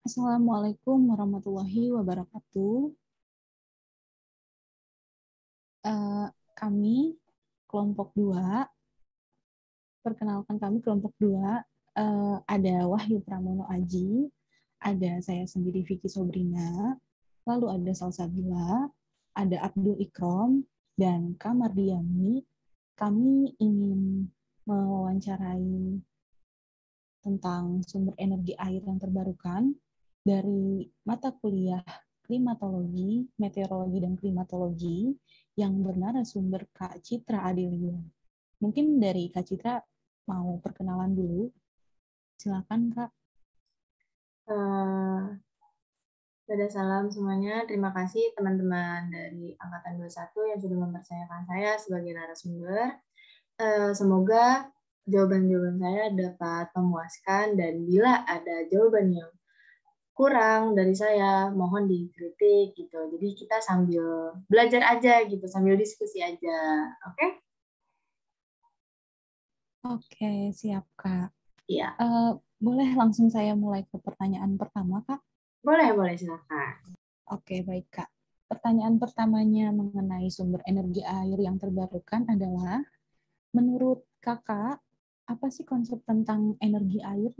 Assalamualaikum warahmatullahi wabarakatuh. Kami kelompok 2, perkenalkan kami kelompok 2, ada Wahyu Pramono Aji, ada saya sendiri Vicky Sobrina, lalu ada Salsabila, ada Abdul Ikrom, dan Kamar Diami. Kami ingin mewawancarai tentang sumber energi air yang terbarukan dari mata kuliah klimatologi, meteorologi, dan klimatologi yang bernarasumber Kak Citra Adelia. Mungkin dari Kak Citra mau perkenalan dulu. Silakan, Kak. Salam semuanya. Terima kasih teman-teman dari Angkatan 21 yang sudah mempercayakan saya sebagai narasumber. Semoga jawaban-jawaban saya dapat memuaskan, dan bila ada jawaban yang kurang dari saya, mohon dikritik gitu. Jadi kita sambil belajar aja gitu, sambil diskusi aja. Oke? Oke, siap, Kak. Iya. Boleh langsung saya mulai ke pertanyaan pertama, Kak? Boleh, silakan. Oke, baik, Kak. Pertanyaan pertamanya mengenai sumber energi air yang terbarukan adalah, menurut Kakak, apa sih konsep tentang energi air?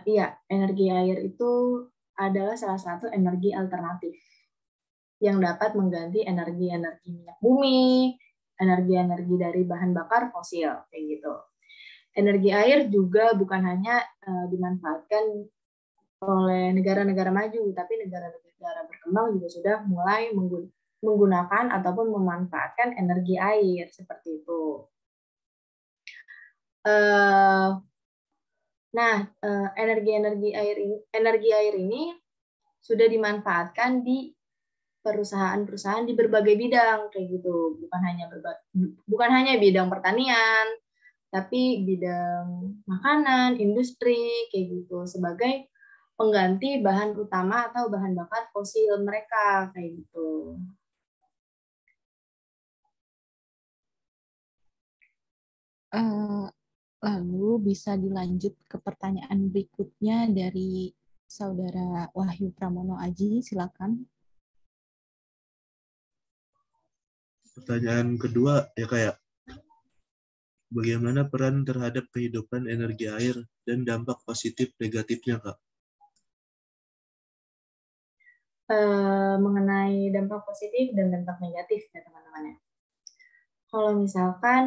Iya, energi air itu adalah salah satu energi alternatif yang dapat mengganti energi-energi minyak bumi, energi-energi dari bahan bakar fosil, kayak gitu. Energi air juga bukan hanya dimanfaatkan oleh negara-negara maju, tapi negara-negara berkembang juga sudah mulai menggunakan ataupun memanfaatkan energi air seperti itu. Nah, energi air ini sudah dimanfaatkan di perusahaan-perusahaan di berbagai bidang kayak gitu, bukan hanya bidang pertanian, tapi bidang makanan, industri kayak gitu, sebagai pengganti bahan utama atau bahan bakar fosil mereka kayak gitu. Lalu bisa dilanjut ke pertanyaan berikutnya dari Saudara Wahyu Pramono Aji, silakan. Pertanyaan kedua ya kayak bagaimana peran terhadap kehidupan energi air dan dampak positif negatifnya, Kak? Mengenai dampak positif dan dampak negatif ya teman-teman ya. Kalau misalkan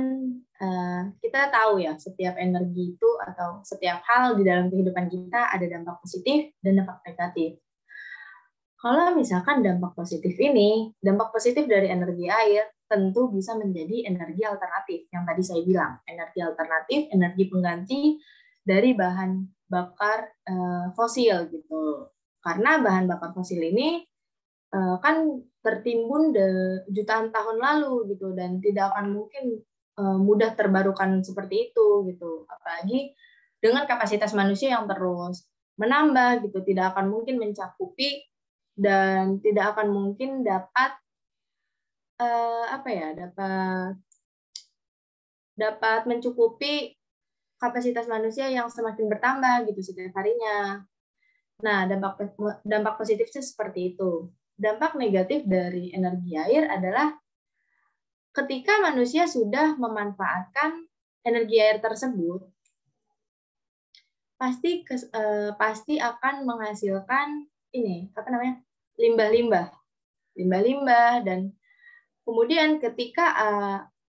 kita tahu ya, setiap energi itu atau setiap hal di dalam kehidupan kita ada dampak positif dan dampak negatif. Kalau misalkan dampak positif dari energi air tentu bisa menjadi energi alternatif. Yang tadi saya bilang, energi alternatif, energi pengganti dari bahan bakar fosil gitu. Karena bahan bakar fosil ini kan tertimbun jutaan tahun lalu gitu, dan tidak akan mungkin mudah terbarukan seperti itu gitu. Apalagi dengan kapasitas manusia yang terus menambah gitu, tidak akan mungkin mencakupi dan tidak akan mungkin dapat dapat mencukupi kapasitas manusia yang semakin bertambah gitu setiap harinya. Nah, dampak positifnya seperti itu. Dampak negatif dari energi air adalah ketika manusia sudah memanfaatkan energi air tersebut, pasti akan menghasilkan limbah-limbah, dan kemudian ketika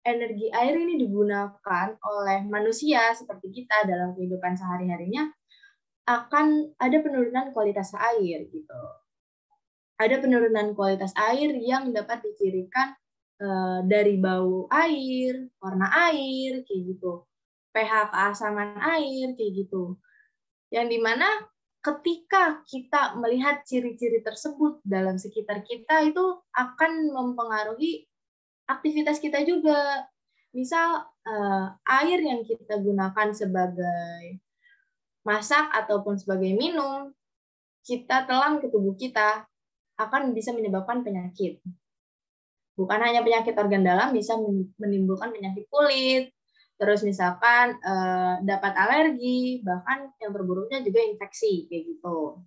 energi air ini digunakan oleh manusia seperti kita dalam kehidupan sehari-harinya, akan ada penurunan kualitas air gitu. Ada penurunan kualitas air yang dapat dicirikan dari bau air, warna air, kayak gitu, pH keasaman air, kayak gitu. Yang dimana ketika kita melihat ciri-ciri tersebut dalam sekitar kita, itu akan mempengaruhi aktivitas kita juga. Misal air yang kita gunakan sebagai masak ataupun sebagai minum, kita telan ke tubuh kita, akan bisa menyebabkan penyakit. Bukan hanya penyakit organ dalam, bisa menimbulkan penyakit kulit, Terus misalkan dapat alergi, bahkan yang terburuknya juga infeksi kayak gitu.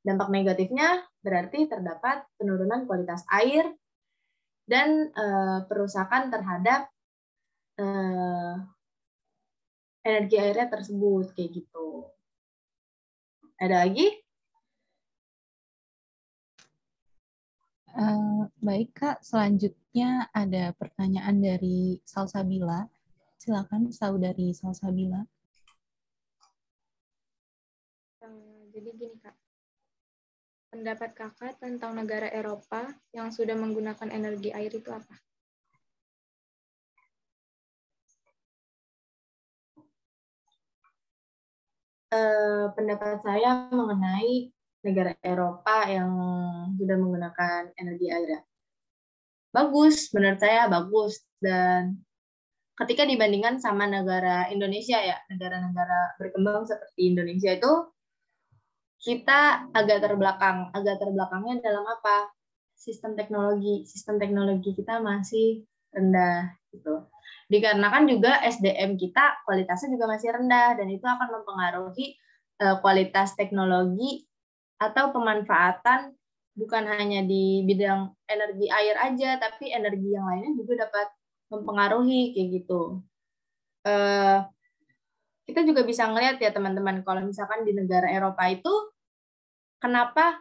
Dampak negatifnya berarti terdapat penurunan kualitas air dan perusakan terhadap energi airnya tersebut kayak gitu. Ada lagi? Baik Kak, selanjutnya ada pertanyaan dari Salsabila. Silakan Saudari Salsabila. Jadi gini Kak, pendapat Kakak tentang negara Eropa yang sudah menggunakan energi air itu apa? Pendapat saya mengenai negara Eropa yang sudah menggunakan energi air. Bagus, menurut saya bagus. Dan ketika dibandingkan sama negara Indonesia ya, negara-negara berkembang seperti Indonesia itu, kita agak terbelakang. Agak terbelakangnya dalam apa? Sistem teknologi kita masih rendah gitu. Dikarenakan juga SDM kita kualitasnya juga masih rendah dan itu akan mempengaruhi kualitas teknologi atau pemanfaatan bukan hanya di bidang energi air aja, tapi energi yang lainnya juga dapat mempengaruhi kayak gitu. Kita juga bisa ngelihat ya teman-teman, kalau misalkan di negara Eropa itu kenapa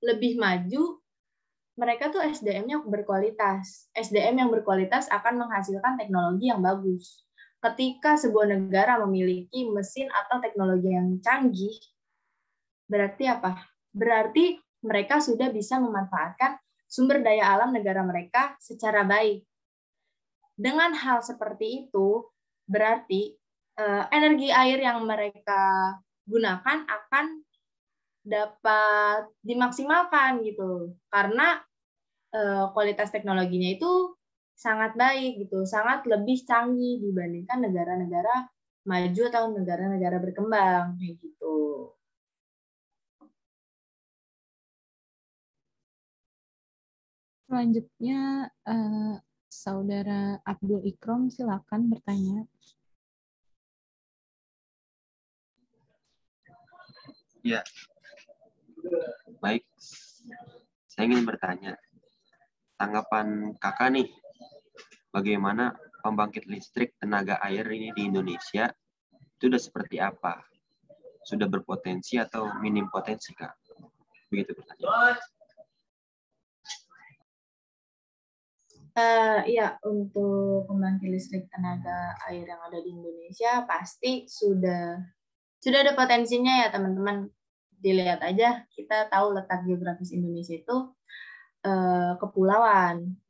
lebih maju, mereka tuh SDM-nya berkualitas. SDM yang berkualitas akan menghasilkan teknologi yang bagus. Ketika sebuah negara memiliki mesin atau teknologi yang canggih, berarti apa? Berarti mereka sudah bisa memanfaatkan sumber daya alam negara mereka secara baik. Dengan hal seperti itu, berarti energi air yang mereka gunakan akan dapat dimaksimalkan gitu, karena kualitas teknologinya itu sangat baik gitu, sangat lebih canggih dibandingkan negara-negara maju atau negara-negara berkembang kayak gitu. Selanjutnya Saudara Abdul Ikrom, silakan bertanya. Ya, baik. Saya ingin bertanya, tanggapan kakak nih, bagaimana pembangkit listrik tenaga air ini di Indonesia itu sudah seperti apa? Sudah berpotensi atau minim potensi, Kak? Begitu pertanyaan. Iya, untuk pembangkit listrik tenaga air yang ada di Indonesia pasti sudah ada potensinya ya teman-teman. Dilihat aja, kita tahu letak geografis Indonesia itu kepulauan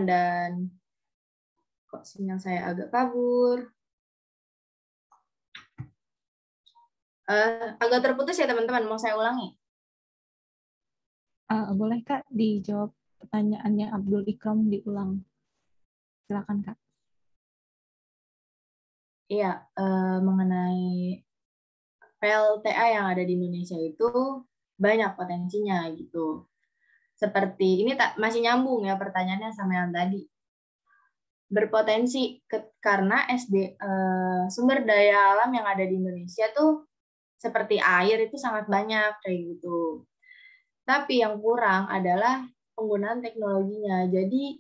dan kok sinyal saya agak kabur. Agak terputus ya teman-teman, mau saya ulangi? Boleh Kak dijawab pertanyaannya Abdul Ikram diulang. Silakan Kak. Iya, mengenai PLTA yang ada di Indonesia itu banyak potensinya gitu. Seperti ini masih nyambung ya pertanyaannya sama yang tadi. Berpotensi karena sumber daya alam yang ada di Indonesia tuh seperti air itu sangat banyak kayak gitu. Tapi yang kurang adalah penggunaan teknologinya. Jadi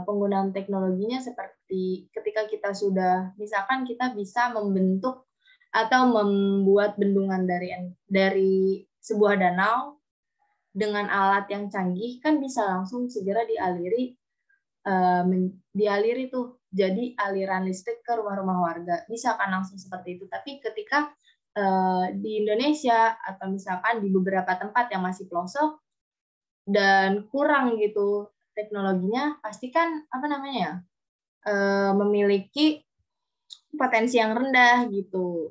penggunaan teknologinya seperti ketika kita sudah, misalkan kita bisa membentuk atau membuat bendungan dari sebuah danau dengan alat yang canggih, kan bisa langsung segera dialiri tuh jadi aliran listrik ke rumah-rumah warga. Bisa kan langsung seperti itu. Tapi ketika di Indonesia atau misalkan di beberapa tempat yang masih pelosok dan kurang gitu teknologinya, pasti kan memiliki potensi yang rendah gitu.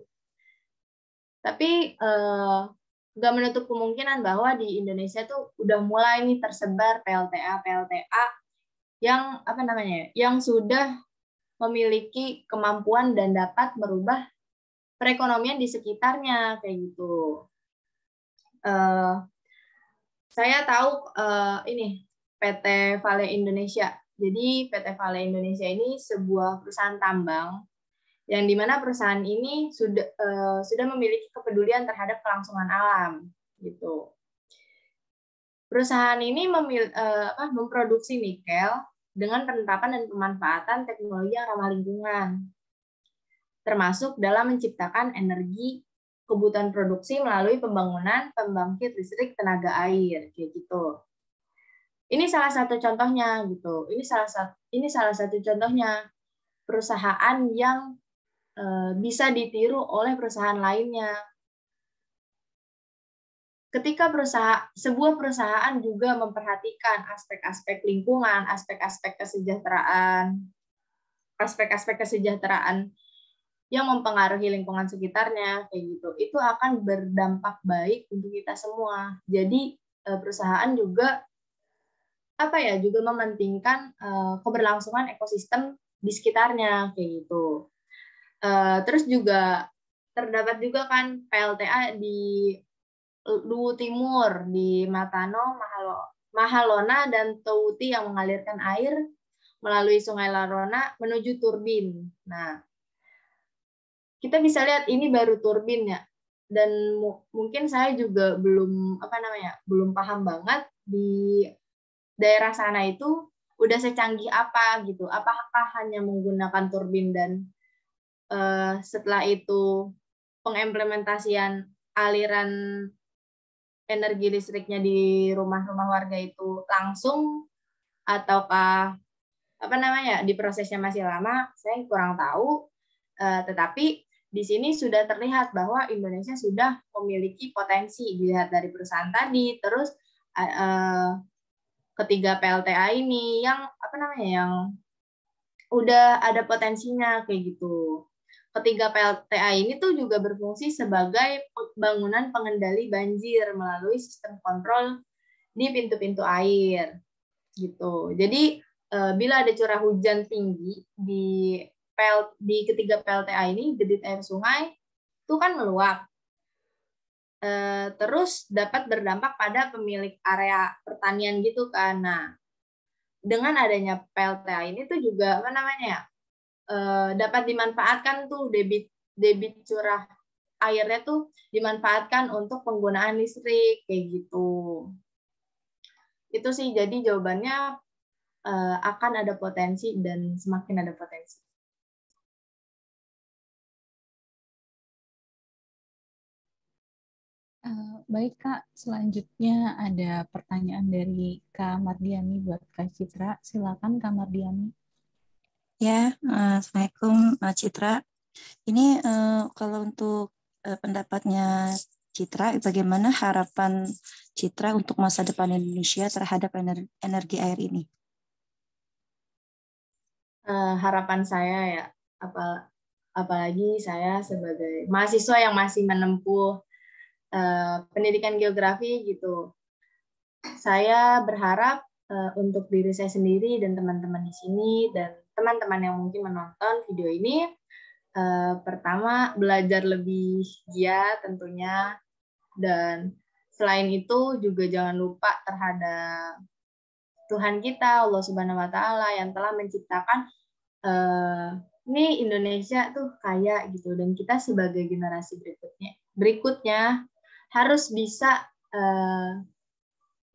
Tapi nggak menutup kemungkinan bahwa di Indonesia tuh udah mulai nih tersebar PLTA yang sudah memiliki kemampuan dan dapat merubah perekonomian di sekitarnya kayak gitu. Saya tahu PT Vale Indonesia. Jadi PT Vale Indonesia ini sebuah perusahaan tambang yang dimana perusahaan ini sudah memiliki kepedulian terhadap kelangsungan alam gitu. Perusahaan ini memproduksi nikel dengan penerapan dan pemanfaatan teknologi yang ramah lingkungan, termasuk dalam menciptakan energi kebutuhan produksi melalui pembangunan pembangkit listrik tenaga air, kayak gitu. Ini salah satu contohnya gitu. Ini salah satu contohnya perusahaan yang bisa ditiru oleh perusahaan lainnya. Ketika sebuah perusahaan juga memperhatikan aspek-aspek lingkungan, aspek-aspek kesejahteraan yang mempengaruhi lingkungan sekitarnya, kayak gitu, itu akan berdampak baik untuk kita semua. Jadi perusahaan juga juga mementingkan keberlangsungan ekosistem di sekitarnya, kayak gitu. Terus juga terdapat juga kan PLTA di Luwu Timur, di Matano, Mahalona, dan Towuti yang mengalirkan air melalui Sungai Larona menuju turbin. Nah, kita bisa lihat ini baru turbin ya, dan mungkin saya juga belum paham banget di daerah sana itu udah secanggih apa gitu. Apakah hanya menggunakan turbin dan setelah itu pengimplementasian aliran energi listriknya di rumah-rumah warga itu langsung, ataukah di prosesnya masih lama, saya kurang tahu. Tetapi di sini sudah terlihat bahwa Indonesia sudah memiliki potensi dilihat dari perusahaan tadi. Terus ketiga PLTA ini yang yang udah ada potensinya, kayak gitu. Ketiga PLTA ini tuh juga berfungsi sebagai bangunan pengendali banjir melalui sistem kontrol di pintu-pintu air, gitu. Jadi bila ada curah hujan tinggi di ketiga PLTA ini, debit air sungai itu kan meluap, terus dapat berdampak pada pemilik area pertanian gitu kan. Nah, dengan adanya PLTA ini tuh juga dapat dimanfaatkan tuh debit curah airnya tuh dimanfaatkan untuk penggunaan listrik, kayak gitu. Itu sih, jadi jawabannya akan ada potensi dan semakin ada potensi. Baik Kak, selanjutnya ada pertanyaan dari Kak Mardiani buat Kak Citra. Silakan Kak Mardiani. Ya, Assalamualaikum Citra. Ini kalau untuk pendapatnya Citra, bagaimana harapan Citra untuk masa depan Indonesia terhadap energi air ini? Harapan saya ya, apalagi saya sebagai mahasiswa yang masih menempuh pendidikan geografi gitu, saya berharap untuk diri saya sendiri dan teman-teman di sini dan teman-teman yang mungkin menonton video ini, pertama belajar lebih giat tentunya, dan selain itu juga jangan lupa terhadap Tuhan kita, Allah Subhanahu wa Ta'ala, yang telah menciptakan ini Indonesia tuh kaya gitu, dan kita sebagai generasi berikutnya harus bisa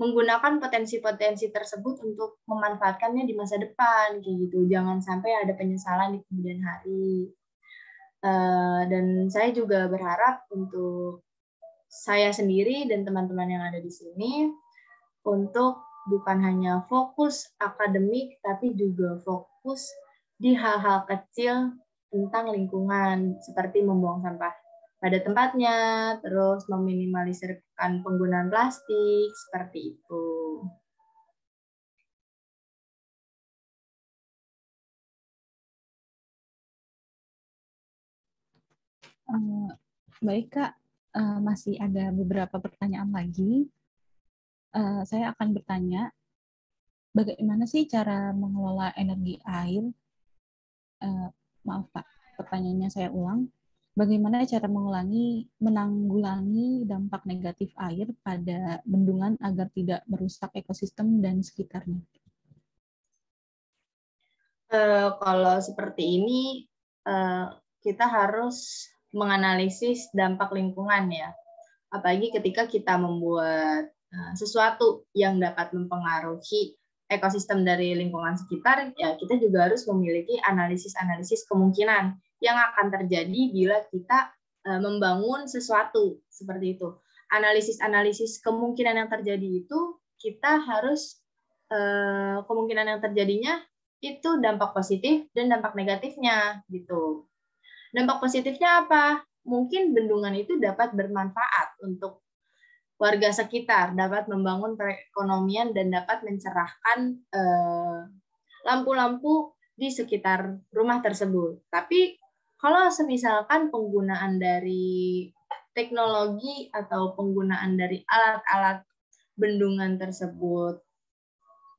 menggunakan potensi-potensi tersebut untuk memanfaatkannya di masa depan, kayak gitu. Jangan sampai ada penyesalan di kemudian hari. Dan saya juga berharap untuk saya sendiri dan teman-teman yang ada di sini untuk bukan hanya fokus akademik, tapi juga fokus di hal-hal kecil tentang lingkungan, seperti membuang sampah pada tempatnya, terus meminimalisirkan penggunaan plastik, seperti itu. Baik Kak, masih ada beberapa pertanyaan lagi. Saya akan bertanya, bagaimana sih cara mengelola energi air? Maaf Pak, pertanyaannya saya ulang. bagaimana cara menanggulangi dampak negatif air pada bendungan agar tidak merusak ekosistem dan sekitarnya? Kalau seperti ini, kita harus menganalisis dampak lingkungan ya. Apalagi ketika kita membuat sesuatu yang dapat mempengaruhi ekosistem dari lingkungan sekitar, ya kita juga harus memiliki analisis-analisis kemungkinan yang akan terjadi bila kita membangun sesuatu seperti itu. Analisis-analisis kemungkinan yang terjadi itu kita harus kemungkinan yang terjadinya itu dampak positif dan dampak negatifnya gitu. Dampak positifnya apa? Mungkin bendungan itu dapat bermanfaat untuk warga sekitar, dapat membangun perekonomian dan dapat mencerahkan lampu-lampu di sekitar rumah tersebut. Tapi kalau semisalkan penggunaan dari teknologi atau penggunaan dari alat-alat bendungan tersebut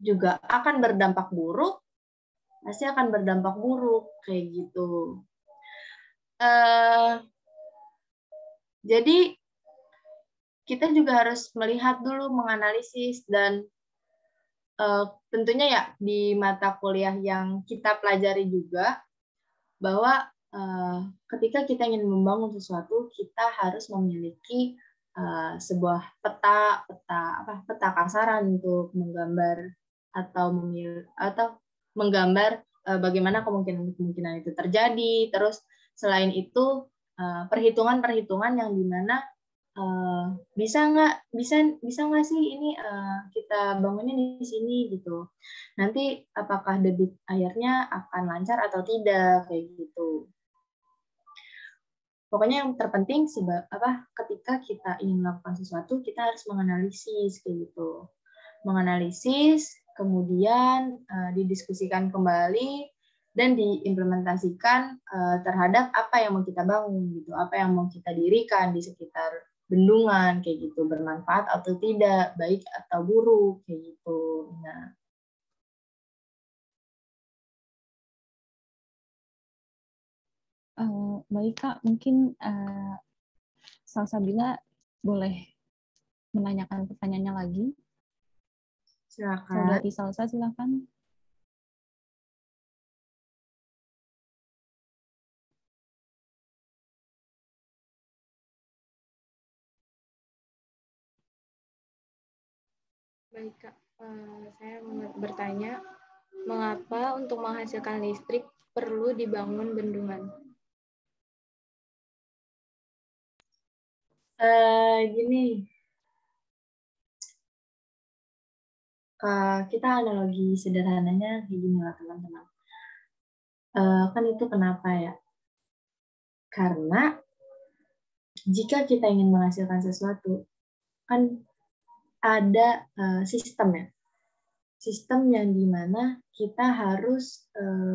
juga akan berdampak buruk, pasti akan berdampak buruk kayak gitu. Jadi kita juga harus melihat dulu, menganalisis, dan tentunya ya di mata kuliah yang kita pelajari juga bahwa ketika kita ingin membangun sesuatu, kita harus memiliki sebuah peta kasaran untuk menggambar atau menggambar bagaimana kemungkinan itu terjadi. Terus selain itu perhitungan-perhitungan yang dimana bisa nggak sih ini kita bangunnya di sini gitu. Nanti apakah debit airnya akan lancar atau tidak kayak gitu. Pokoknya yang terpenting ketika kita ingin melakukan sesuatu, kita harus menganalisis kayak gitu. Menganalisis, kemudian didiskusikan kembali dan diimplementasikan terhadap apa yang mau kita bangun gitu, apa yang mau kita dirikan di sekitar bendungan kayak gitu, bermanfaat atau tidak, baik atau buruk kayak gitu. Nah, baik Kak, mungkin Salsabila boleh menanyakan pertanyaannya lagi. silakan. Saudari Salsa, silakan. Baik, Kak. Saya bertanya, mengapa untuk menghasilkan listrik perlu dibangun bendungan? Gini, kita analogi sederhananya kayak gini lah teman-teman. Kan itu kenapa ya? Karena jika kita ingin menghasilkan sesuatu, kan ada sistem ya. Sistem yang dimana kita harus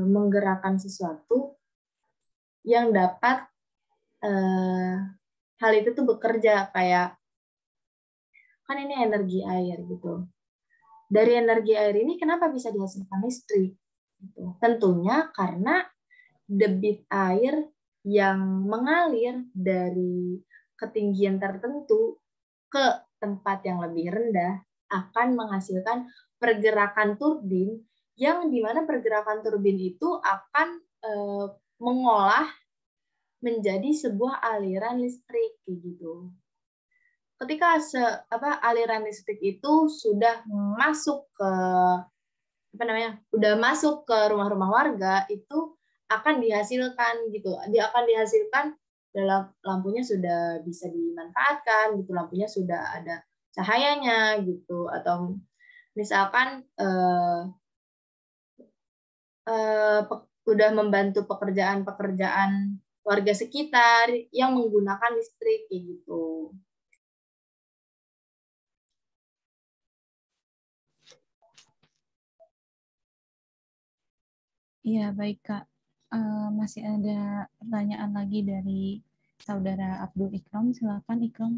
menggerakkan sesuatu yang dapat hal itu tuh bekerja, kayak kan ini energi air gitu. Dari energi air ini kenapa bisa dihasilkan listrik? Gitu. Tentunya karena debit air yang mengalir dari ketinggian tertentu ke tempat yang lebih rendah akan menghasilkan pergerakan turbin, yang dimana pergerakan turbin itu akan mengolah menjadi sebuah aliran listrik gitu. Ketika aliran listrik itu sudah masuk ke masuk ke rumah-rumah warga, itu akan dihasilkan gitu. Dia akan dihasilkan dalam lampunya sudah bisa dimanfaatkan gitu, lampunya sudah ada cahayanya gitu, atau misalkan udah membantu pekerjaan-pekerjaan warga sekitar yang menggunakan listrik kayak gitu. Iya, baik Kak. Masih ada pertanyaan lagi dari Saudara Abdul Ikram. Silakan Ikram.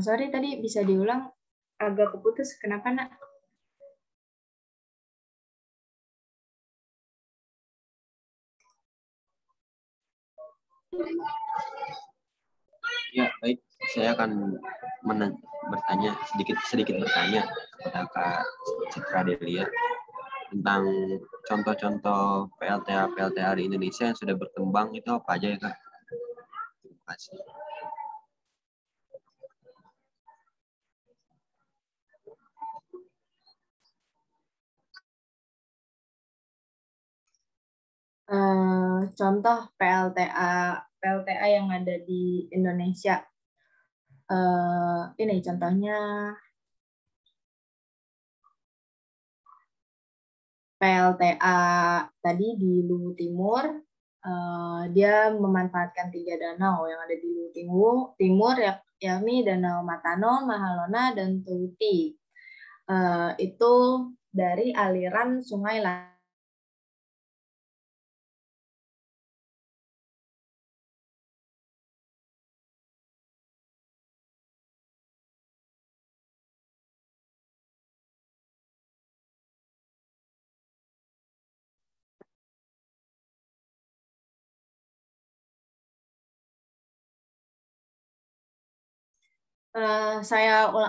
Sorry, tadi bisa diulang, agak keputus. Kenapa, Nak? Ya, baik. Saya akan bertanya sedikit bertanya kepada Kak Citra Delia tentang contoh-contoh PLTA di Indonesia yang sudah berkembang itu apa aja ya, Kak? Terima kasih. Contoh PLTA yang ada di Indonesia. Ini contohnya PLTA tadi di Luwu Timur. Dia memanfaatkan 3 danau yang ada di Luwu Timur, yakni Danau Matano, Mahalona, dan Tuti. Itu dari aliran Sungai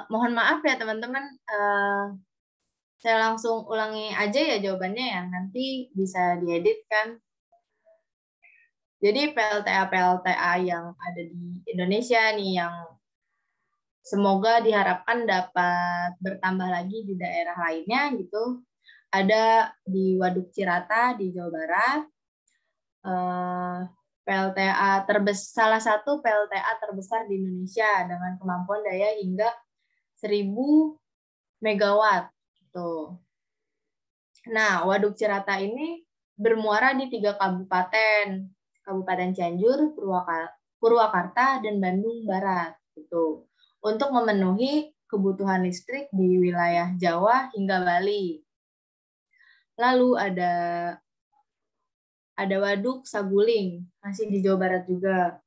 mohon maaf ya teman-teman, saya langsung ulangi aja ya jawabannya ya, nanti bisa diedit kan. Jadi PLTA yang ada di Indonesia nih yang semoga diharapkan dapat bertambah lagi di daerah lainnya gitu. Ada di Waduk Cirata di Jawa Barat. Salah satu PLTA terbesar di Indonesia dengan kemampuan daya hingga 1000 megawatt gitu. Nah, Waduk Cirata ini bermuara di 3 kabupaten, Kabupaten Cianjur, Purwakarta, dan Bandung Barat gitu, untuk memenuhi kebutuhan listrik di wilayah Jawa hingga Bali. Lalu ada Waduk Saguling, masih di Jawa Barat juga.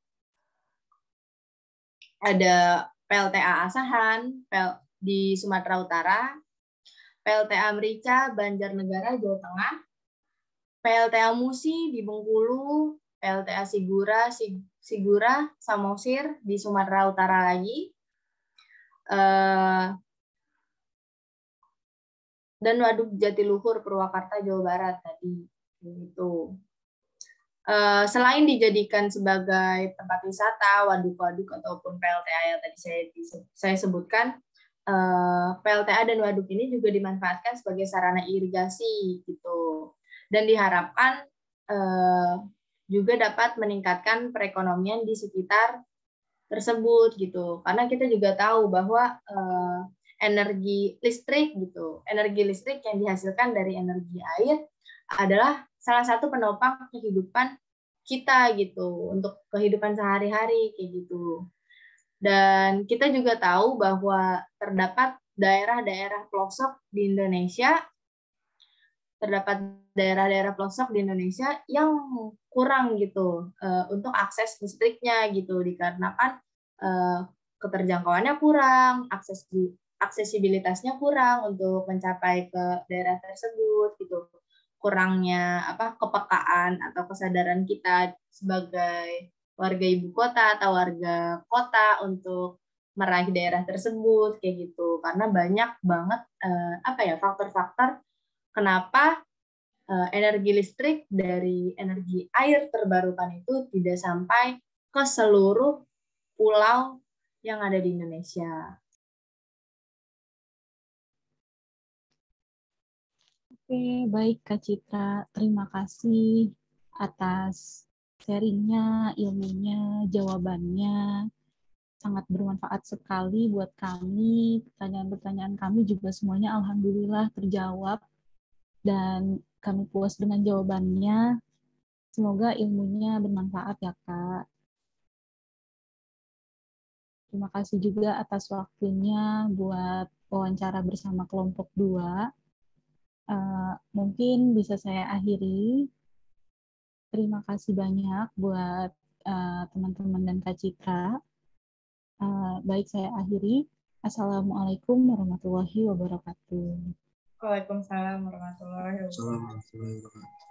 Ada PLTA Asahan di Sumatera Utara, PLTA Merica, Banjarnegara, Jawa Tengah, PLTA Musi di Bengkulu, PLTA Sigura, Samosir di Sumatera Utara lagi, dan Waduk Jatiluhur, Purwakarta, Jawa Barat tadi. Gitu. Selain dijadikan sebagai tempat wisata, waduk-waduk ataupun PLTA yang tadi saya sebutkan, PLTA dan waduk ini juga dimanfaatkan sebagai sarana irigasi gitu, dan diharapkan juga dapat meningkatkan perekonomian di sekitar tersebut gitu, karena kita juga tahu bahwa energi listrik yang dihasilkan dari energi air adalah salah satu penopang kehidupan kita gitu, untuk kehidupan sehari-hari kayak gitu. Dan kita juga tahu bahwa terdapat daerah-daerah pelosok di Indonesia, yang kurang gitu untuk akses listriknya gitu, dikarenakan keterjangkauannya kurang, aksesibilitasnya kurang untuk mencapai ke daerah tersebut gitu. Kurangnya kepekaan atau kesadaran kita sebagai warga ibu kota atau warga kota untuk meraih daerah tersebut kayak gitu, karena banyak banget faktor-faktor kenapa energi listrik dari energi air terbarukan itu tidak sampai ke seluruh pulau yang ada di Indonesia. Oke, baik Kak Citra. Terima kasih atas sharingnya, ilmunya, jawabannya. Sangat bermanfaat sekali buat kami. Pertanyaan-pertanyaan kami juga semuanya alhamdulillah terjawab. Dan kami puas dengan jawabannya. Semoga ilmunya bermanfaat ya Kak. Terima kasih juga atas waktunya buat wawancara bersama kelompok 2. Mungkin bisa saya akhiri. Terima kasih banyak buat teman-teman dan Kak Citra. Baik, saya akhiri. Assalamualaikum warahmatullahi wabarakatuh. Waalaikumsalam warahmatullahi wabarakatuh. Assalamualaikum warahmatullahi wabarakatuh.